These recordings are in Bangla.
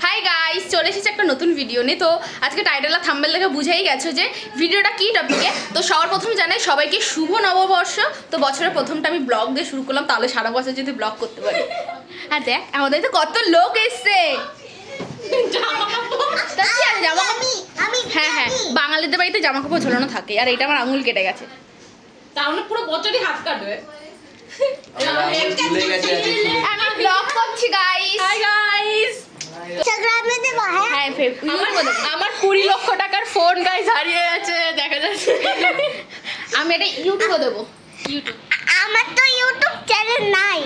হাই গাইস, চলে এসেছে একটা নতুন ভিডিও নিয়ে। তো আজকে টাইটেল আর থাম্বনেল দেখে বুঝেই গেছো যে ভিডিওটা কী টপিকে। তো সবার প্রথম জানাই সবাইকে শুভ নববর্ষ। তো বছরের প্রথমটা আমি ব্লগ দিয়ে শুরু করলাম, তাহলে সারা বছর যদি ব্লগ করতে পারি। আর দেখ আমাদের তো কত লোক এসছে। হ্যাঁ হ্যাঁ, বাঙালিদের বাড়িতে জামা কাপড় ঝোলানো থাকে। আর এটা আমার আঙুল কেটে গেছে, তাহলে পুরো বছরই হাত কাটবে। আমি ব্লগ করছি গাইস। হাই গাইস, আমার 20 লক্ষ টাকার ফোন গাইস হারিয়ে গেছে, দেখা যাচ্ছে। আমি এটা ইউটিউবে দেবো। ইউটিউব আমার তো ইউটিউব চ্যানেল নাই।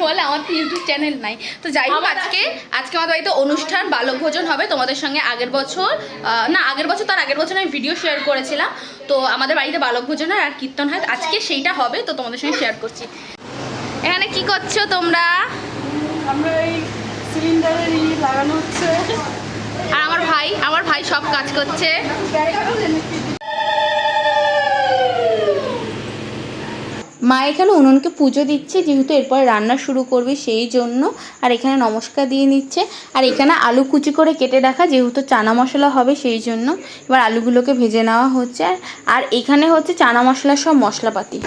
বলে আমার তো ইউটিউব চ্যানেল নাই। তো যাই হোক, আজকে আমাদের বাড়িতে অনুষ্ঠান, বালক ভোজন হবে। তোমাদের সঙ্গে আগের বছর তার আগের বছর আমি ভিডিও শেয়ার করেছিলাম। তো আমাদের বাড়িতে বালক ভোজন হয় আর কীর্তন হয়, আজকে সেইটা হবে। তো তোমাদের সঙ্গে শেয়ার করছি। এখানে কি করছো তোমরা? আমরা এই সিলিন্ডারের লাগানো হচ্ছে। আর আমার ভাই সব কাজ করছে। মা এখানে উনুনকে পুজো দিচ্ছে, যেহেতু এরপর রান্না শুরু করবে সেই জন্য। আর এখানে নমস্কার দিয়ে নিচ্ছে। আর এখানে আলু কুচি করে কেটে রাখা, যেহেতু চানা মশলা হবে সেই জন্য। এবার আলুগুলোকে ভেজে নেওয়া হচ্ছে। আর এখানে হচ্ছে চানা মশলার সব মশলাপাতি।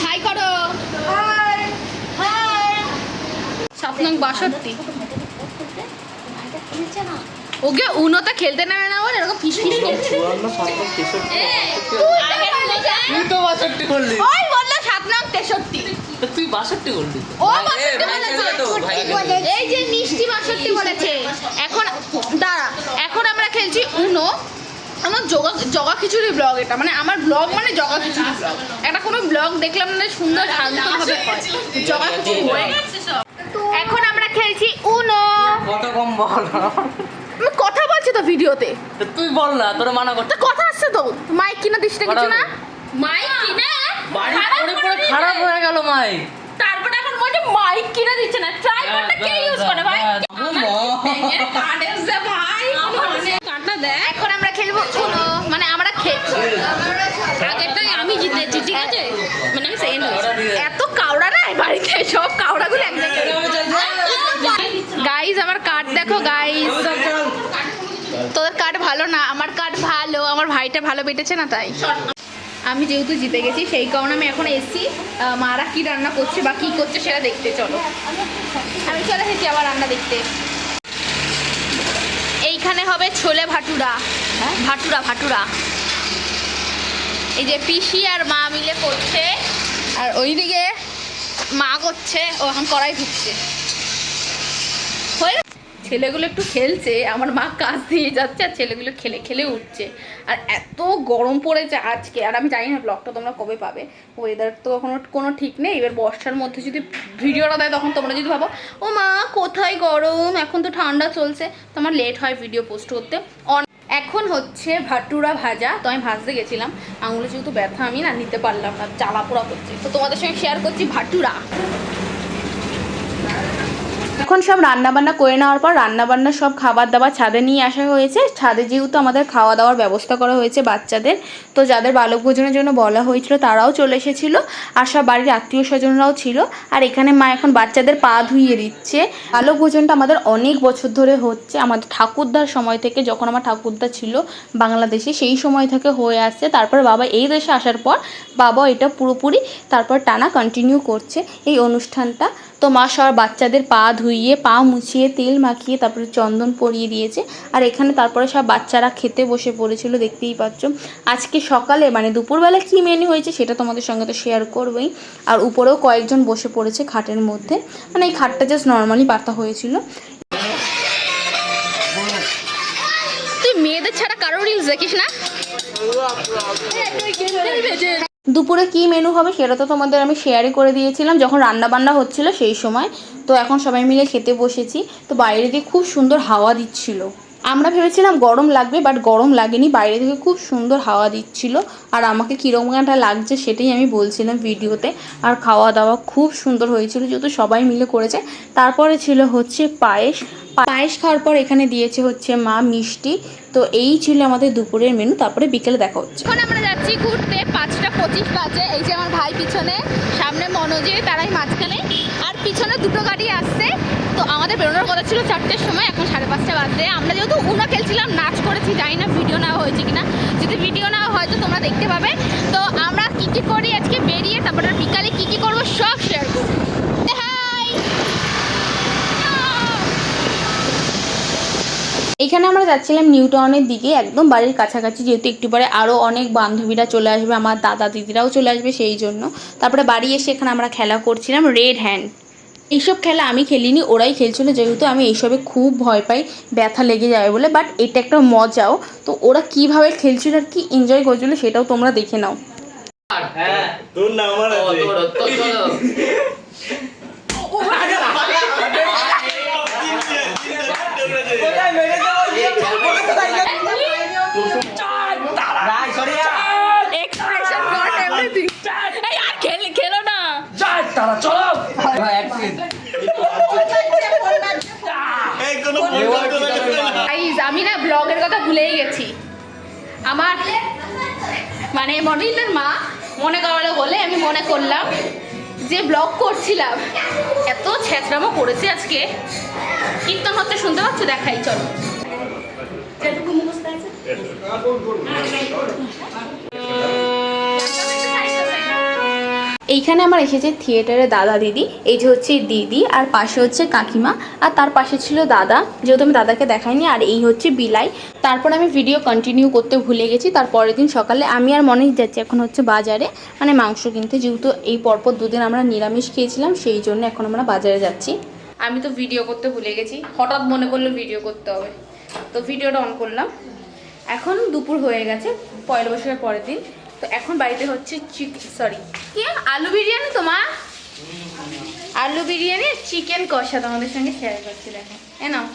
হাই করো। সাত নং 62। ওকে উনোতে খেলতে নেবে না বলে এরকম ফিস ফিস করছে। তুই তো 62 করলি। ওই বললো 7 নং 63। তুই 62 করলি। ও 62 বলেছে। এই যে মিষ্টি 62 বলেছে। এখন আমরা খেলছি উনো। আমার জগা খিচুড়ি ব্লগ এটা, মানে আমার ব্লগ মানে জগা খিচুড়ি ব্লগ। একটা কোনো ব্লগ দেখলাম মানে সুন্দর শান্তভাবে হয় জগা খিচুড়ি হয়ে গেছে সব। এখন আমরা খেলছি উনো। কত কম বল। আমি কথা বলছি তো ভিডিওতে। তুই বল না, তোর মানা করতে। তো কথা আসছে তো। মাইক কিনা দিস কিছু না? মাইক কিনা বাড়ি পড়ে খারাপ হয়ে গেল মাই। তারপর এখন বলছে মাইক কিনা দিচ্ছে না। ট্রাইপডটা কে ইউজ করে ভাই? এর কার্ডের যে ভাই কাটা দে। এখন আমরা খেলবো উনো, মানে আমরা খেলছি। আগেরটাই আমি জিতেছি, ঠিক আছে? মানে আমি সেকেন্ড হয়েছি। এত কাউড়া নাই বাড়িতে, সব কাউড়াগুলো এক জায়গায়। গাইস আমার কার্ড দেখো গাইস। তোদের কার্ড ভালো না, আমার কার্ড ভালো। আমার ভাইটা ভালো বেটেছে না, তাই আমি যেহেতু জিতে গেছি সেই কারণে আমি এখন এসছি মারা কি রান্না করছে বা কি করছে সেটা দেখতে। চলো, আমি চলে এসেছি আবার রান্না দেখতে। এইখানে হবে ছোলে ভাটুরা। ভাটুরা এই যে পিসি আর মা মিলে করছে। আর ওইদিকে মা করছে, ও এখন কড়াই ধুচ্ছে। ছেলেগুলো একটু খেলছে, আমার মা কাজ দিয়ে যাচ্ছে আর ছেলেগুলো খেলে খেলে উঠছে। আর এত গরম পড়েছে আজকে। আর আমি জানি না ব্লগটা তোমরা কবে পাবে, ওয়েদার তো কোনো ঠিক নেই। এবার বর্ষার মধ্যে যদি ভিডিওটা দেয় তখন তোমরা যদি ভাবো ও মা কোথায় গরম, এখন তো ঠান্ডা চলছে, তো আমার লেট হয় ভিডিও পোস্ট করতে। এখন হচ্ছে ভাটুরা ভাজা। তো আমি ভাজতে গেছিলাম, আঙুলে যেহেতু ব্যথা আমি না নিতে পারলাম না, জ্বালা পোড়া করছে। তো তোমাদের সঙ্গে শেয়ার করছি ভাটুরা। এখন সব রান্নাবান্না করে নেওয়ার পর রান্নাবান্না সব খাবার দাবার ছাদে নিয়ে আসা হয়েছে। ছাদে যেহেতু আমাদের খাওয়া দাওয়ার ব্যবস্থা করা হয়েছে বাচ্চাদের, তো যাদের বালক ভোজনের জন্য বলা হয়েছিল তারাও চলে এসেছিলো। আর সব বাড়ির আত্মীয় স্বজনরাও ছিল। আর এখানে মা এখন বাচ্চাদের পা ধুইয়ে দিচ্ছে। বালক ভোজনটা আমাদের অনেক বছর ধরে হচ্ছে, আমাদের ঠাকুরদার সময় থেকে, যখন আমার ঠাকুরদা ছিল বাংলাদেশে সেই সময় থেকে হয়ে আসছে। তারপর বাবা এই দেশে আসার পর বাবা এটা পুরোপুরি তারপর টানা কন্টিনিউ করছে এই অনুষ্ঠানটা। তো মা সব বাচ্চাদের পা ধুইয়ে, পা মুছিয়ে, তেল মাখিয়ে, তারপরে চন্দন পরিয়ে দিয়েছে। আর এখানে তারপরে সব বাচ্চারা খেতে বসে পড়েছিল, দেখতেই পাচ্ছ। আজকে সকালে মানে দুপুরবেলা কী মেনু হয়েছে সেটা তোমাদের সঙ্গে তো শেয়ার করবোই। আর উপরেও কয়েকজন বসে পড়েছে খাটের মধ্যে, মানে এই খাটটা জাস্ট নর্মালি পাতা হয়েছিল। তুই মেয়েদের ছাড়া কারোর রিলস দেখিস না? দুপুরে কি মেনু হবে সেটা তো তোমাদের আমি শেয়ারই করে দিয়েছিলাম যখন রান্না বান্না হচ্ছিল সেই সময়। তো এখন সবাই মিলে খেতে বসেছি। তো বাইরে দিয়ে খুব সুন্দর হাওয়া দিচ্ছিল। আমরা ভেবেছিলাম গরম লাগবে, বাট গরম লাগেনি, বাইরে থেকে খুব সুন্দর হাওয়া দিচ্ছিল। আর আমাকে কীরকমটা লাগছে সেটাই আমি বলছিলাম ভিডিওতে। আর খাওয়া দাওয়া খুব সুন্দর হয়েছিল যেহেতু সবাই মিলে করেছে। তারপরে ছিল হচ্ছে পায়েস। পায়েস খাওয়ার পর এখানে দিয়েছে হচ্ছে মা মিষ্টি। তো এই ছিল আমাদের দুপুরের মেনু, তারপরে বিকেলে দেখা হচ্ছে। এখন আমরা যাচ্ছি ঘুরতে, 5:25 বাজে। এই যে আমার ভাই পিছনে, সামনে মনোজে, তারাই মাঝখানে, আর পিছনে দুটো গাড়ি আসছে। তো আমাদের বেরোনোর কথা ছিল 4টের সময়, এখন 5:30 বাজে। আমরা যেহেতু উনো খেলছিলাম, নাচ করেছি, জানি না ভিডিও নেওয়া হয়েছে কিনা। যদি ভিডিও নেওয়া হয় তো তোমরা দেখতে পাবে। তো আমরা কী কী করি আজকে বেরিয়ে, তারপরে বিকালে কী কী করবো সব শেয়ার করবো। হাই! এইখানে আমরা যাচ্ছিলাম নিউ টাউনের দিকে, একদম বাড়ির কাছাকাছি, যেহেতু একটু পরে আরও অনেক বান্ধবীরা চলে আসবে, আমার দাদা দিদিরাও চলে আসবে, সেই জন্য। তারপরে বাড়ি এসে এখানে আমরা খেলা করছিলাম রেড হ্যান্ড। এইসব খেলা আমি খেলিনি, ওরাই খেলছিল, যেহেতু আমি এইসবে খুব ভয় পাই, ব্যথা লেগে যাবে বলে। বাট এটা একটা মজাও। তো ওরা কীভাবে খেলছিল আর কি এনজয় করছিল সেটাও তোমরা দেখে নাও। হ্যাঁ তোর নাম্বার আছে Expression got everything. এই আর খেলো না। এই কোনো ফোন করতে লাগে না গাইস, আমি না ব্লগের কথা ভুলেই গেছি। আমার মানে মনিলের মা মনে করালো বলে আমি মনে করলাম যে ব্লগ করছিলাম। এত ছেঁচড়ামো করেছে আজকে, কীর্তন হচ্ছে শুনতে পাচ্ছ, দেখাই চলো। এইখানে আমার এসেছে থিয়েটারে দাদা দিদি, এই যে হচ্ছে দিদি, আর পাশে হচ্ছে কাকিমা, আর তার পাশে ছিল দাদা, যেহেতু আমি দাদাকে দেখাইনি, আর এই হচ্ছে বিলাই। তারপর আমি ভিডিও কন্টিনিউ করতে ভুলে গেছি। তারপরের দিন সকালে আমি আর মনেই যাচ্ছি এখন হচ্ছে বাজারে, মানে মাংস কিনতে, যেহেতু এই পরপর দুদিন আমরা নিরামিষ খেয়েছিলাম, সেই জন্য এখন আমরা বাজারে যাচ্ছি। আমি তো ভিডিও করতে ভুলে গেছি, হঠাৎ মনে করলো ভিডিও করতে হবে, তো ভিডিওটা অন করলাম। এখন দুপুর হয়ে গেছে, পয়লা বৈশাখের পরের দিন। তো এখন বাড়িতে হচ্ছে কি আলু বিরিয়ানি। তোমার আলু বিরিয়ানি, চিকেন কষা তোমাদের সঙ্গে শেয়ার করছি, দেখো নাও।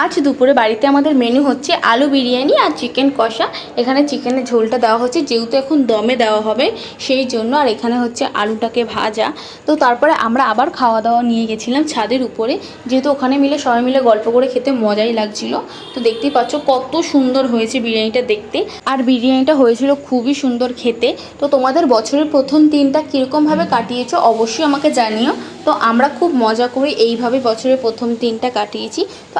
আজ দুপুরে বাড়িতে আমাদের মেনু হচ্ছে আলু বিরিয়ানি আর চিকেন কষা। এখানে চিকেনের ঝোলটা দেওয়া হচ্ছে, যেহেতু এখন দমে দেওয়া হবে সেই জন্য, আর এখানে হচ্ছে আলুটাকে ভাজা। তো তারপরে আমরা আবার খাওয়া দাওয়া নিয়ে গেছিলাম ছাদের উপরে, যেহেতু ওখানে মিলে সবাই মিলে গল্প করে খেতে মজাই লাগছিল। তো দেখতেই পাচ্ছ কত সুন্দর হয়েছে বিরিয়ানিটা দেখতে, আর বিরিয়ানিটা হয়েছিল খুবই সুন্দর খেতে। তো তোমাদের বছরের প্রথম দিনটা কীরকমভাবে কাটিয়েছো অবশ্যই আমাকে জানিও। তো আমরা খুব মজা করে এইভাবে বছরের প্রথম দিনটা কাটিয়েছি। তো